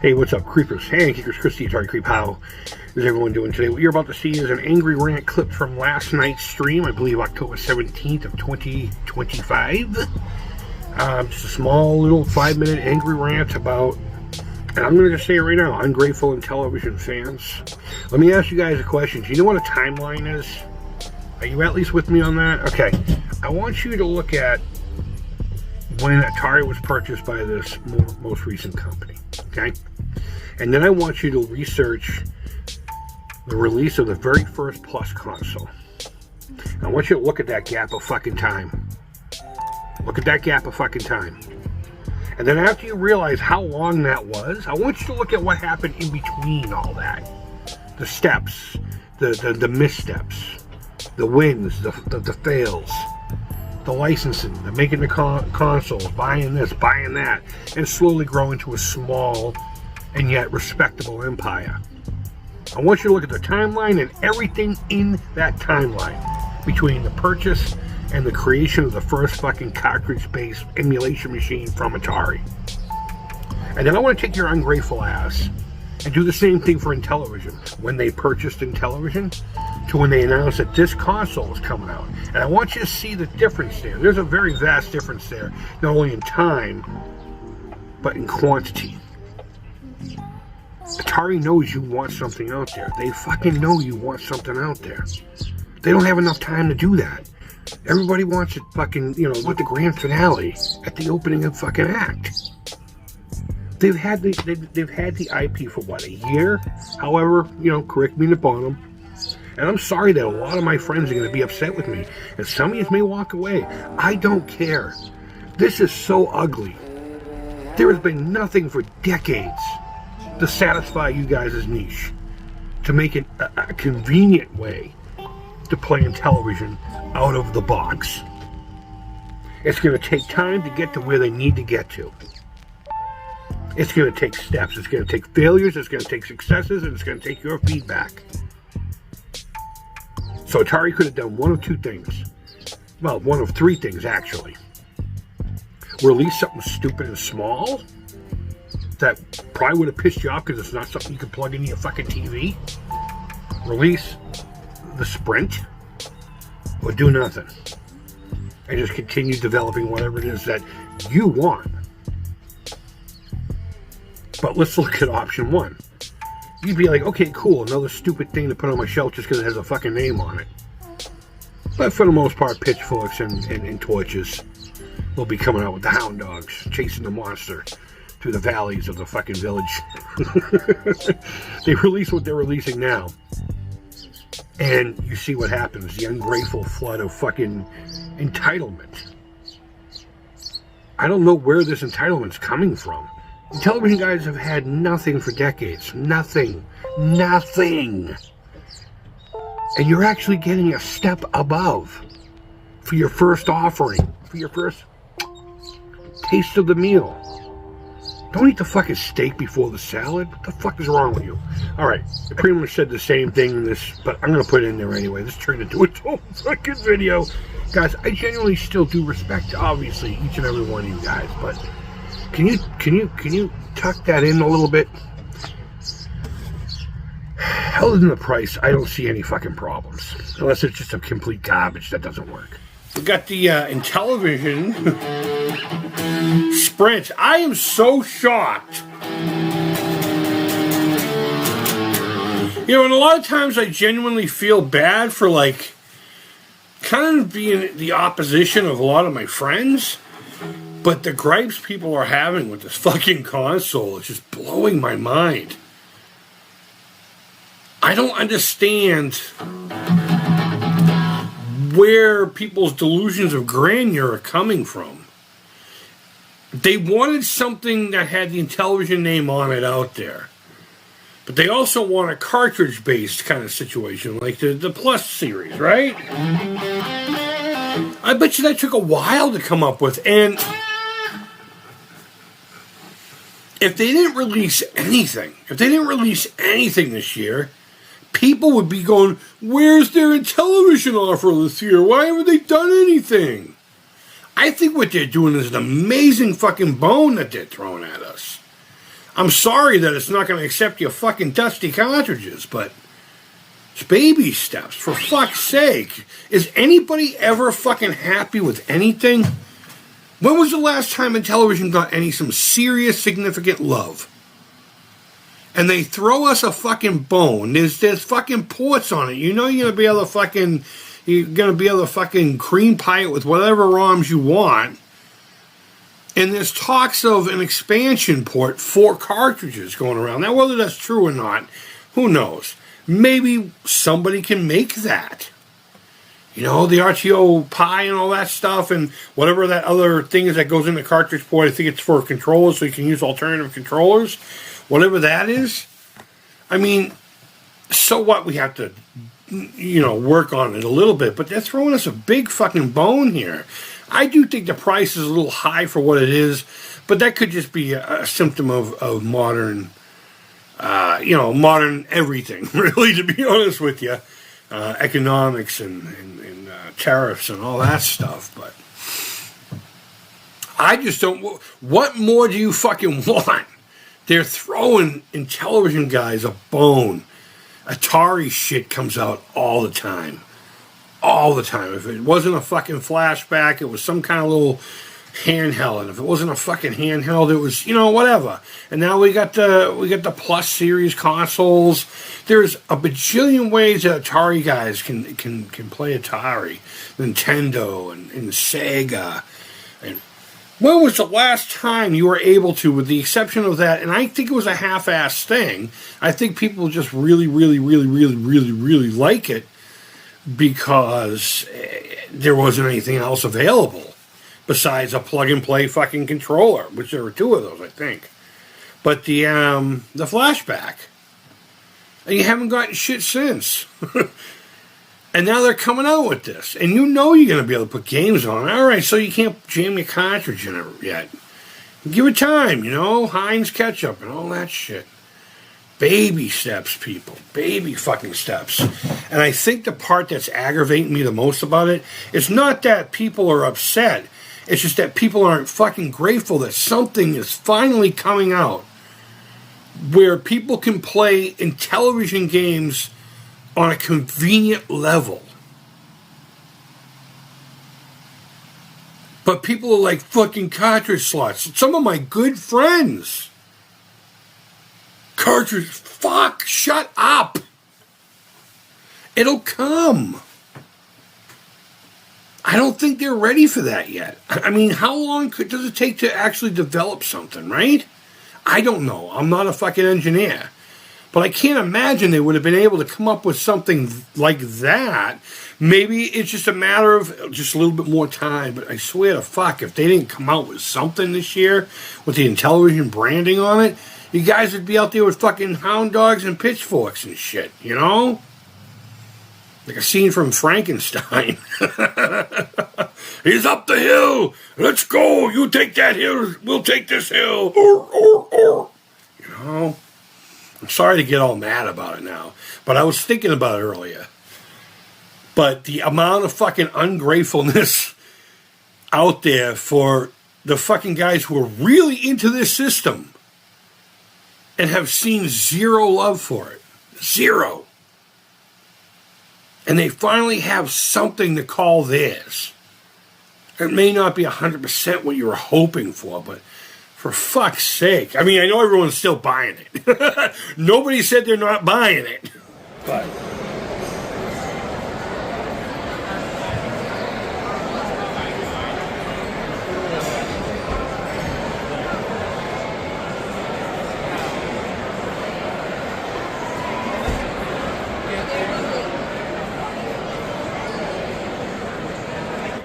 Hey, what's up, Creepers? Hey, Kickers, Christy, Atari Creep. How is everyone doing today? What you're about to see is an angry rant clip from last night's stream, I believe October 17th of 2025. Just a small little 5-minute angry rant about, and I'm going to just say it right now, ungrateful and television fans. Let me ask you guys a question. Do you know what a timeline is? Are you at least with me on that? Okay. I want you to look at when Atari was purchased by this most recent company. Okay? And then I want you to research the release of the very first Plus console. I want you to look at that gap of fucking time. Look at that gap of fucking time. And then after you realize how long that was, I want you to look at what happened in between all that. The steps, the missteps, the wins, the fails, the licensing, the making the consoles, buying this, buying that, and slowly grow into a small and yet respectable empire. I want you to look at the timeline and everything in that timeline between the purchase and the creation of the first fucking cartridge-based emulation machine from Atari. And then I want to take your ungrateful ass and do the same thing for Intellivision. When they purchased Intellivision to when they announced that this console is coming out. And I want you to see the difference there. There's a very vast difference there, not only in time, but in quantity. Atari knows you want something out there. They fucking know you want something out there. They don't have enough time to do that. Everybody wants it fucking, with the grand finale at the opening of fucking act. They've had the IP for what, a year? However, correct me upon them. And I'm sorry that a lot of my friends are going to be upset with me. And some of you may walk away. I don't care. This is so ugly. There has been nothing for decades to satisfy you guys' niche. To make it a convenient way to play Intellivision out of the box. It's going to take time to get to where they need to get to. It's going to take steps. It's going to take failures. It's going to take successes. And it's going to take your feedback. So Atari could have done one of two things. Well, one of three things, actually. Release something stupid and small that probably would have pissed you off because it's not something you can plug into your fucking TV. Release the Sprint, or do nothing. And just continue developing whatever it is that you want. But let's look at option one. You'd be like, okay, cool, another stupid thing to put on my shelf just because it has a fucking name on it. But for the most part, pitchforks and torches will be coming out with the hound dogs, chasing the monster through the valleys of the fucking village. They release what they're releasing now. And you see what happens, the ungrateful flood of fucking entitlement. I don't know where this entitlement's coming from. Television guys have had nothing for decades. Nothing. Nothing. And you're actually getting a step above for your first offering, for your first taste of the meal. Don't eat the fucking steak before the salad. What the fuck is wrong with you? Alright, I pretty much said the same thing in this, but I'm going to put it in there anyway. This turned into a whole fucking video. Guys, I genuinely still do respect, obviously, each and every one of you guys, but can you tuck that in a little bit? Other than the price, I don't see any fucking problems. Unless it's just a complete garbage that doesn't work. We got the Intellivision Sprint. I am so shocked. And a lot of times I genuinely feel bad for, kind of being the opposition of a lot of my friends. But the gripes people are having with this fucking console is just blowing my mind. I don't understand where people's delusions of grandeur are coming from. They wanted something that had the Intellivision name on it out there. But they also want a cartridge-based kind of situation, like the Plus series, right? I bet you that took a while to come up with, and if they didn't release anything this year, people would be going, where's their Intellivision offer this year? Why haven't they done anything? I think what they're doing is an amazing fucking bone that they're throwing at us. I'm sorry that it's not going to accept your fucking dusty cartridges, but it's baby steps, for fuck's sake. Is anybody ever fucking happy with anything? When was the last time a television got some serious, significant love? And they throw us a fucking bone. There's fucking ports on it. You know you're gonna be able to fucking cream pie it with whatever ROMs you want. And there's talks of an expansion port for cartridges going around. Now, whether that's true or not, who knows? Maybe somebody can make that. You know, the RTO Pi and all that stuff, and whatever that other thing is that goes in the cartridge port. I think it's for controllers, so you can use alternative controllers. Whatever that is. I mean, so what? We have to, work on it a little bit, but they're throwing us a big fucking bone here. I do think the price is a little high for what it is, but that could just be a symptom of modern, modern everything, really, to be honest with you. Economics and tariffs and all that stuff, but I just don't. What more do you fucking want? They're throwing Intellivision guys a bone. Atari shit comes out all the time. All the time. If it wasn't a fucking flashback, it was some kind of little handheld. And if it wasn't a fucking handheld, it was, whatever. And now we got the Plus series consoles. There's a bajillion ways that Atari guys can play Atari. Nintendo and Sega. And when was the last time you were able to, with the exception of that, and I think it was a half-assed thing, I think people just really, really, really, really, really, really like it because there wasn't anything else available besides a plug-and-play fucking controller, which there were two of those, I think. But the flashback, and you haven't gotten shit since. And now they're coming out with this. And you're going to be able to put games on it. All right, so you can't jam your cartridge in it yet. Give it time, Heinz ketchup and all that shit. Baby steps, people. Baby fucking steps. And I think the part that's aggravating me the most about it is not that people are upset. It's just that people aren't fucking grateful that something is finally coming out where people can play Intellivision games on a convenient level. But people are like fucking cartridge slots. Some of my good friends. Cartridge, fuck, shut up. It'll come. I don't think they're ready for that yet. I mean, how long does it take to actually develop something, right? I don't know. I'm not a fucking engineer. But I can't imagine they would have been able to come up with something like that. Maybe it's just a matter of just a little bit more time. But I swear to fuck, if they didn't come out with something this year with the Intellivision branding on it, you guys would be out there with fucking hound dogs and pitchforks and shit, Like a scene from Frankenstein. He's up the hill. Let's go. You take that hill. We'll take this hill. I'm sorry to get all mad about it now, but I was thinking about it earlier. But the amount of fucking ungratefulness out there for the fucking guys who are really into this system and have seen zero love for it. Zero. And they finally have something to call theirs. It may not be 100% what you were hoping for, but for fuck's sake. I mean, I know everyone's still buying it. Nobody said they're not buying it. But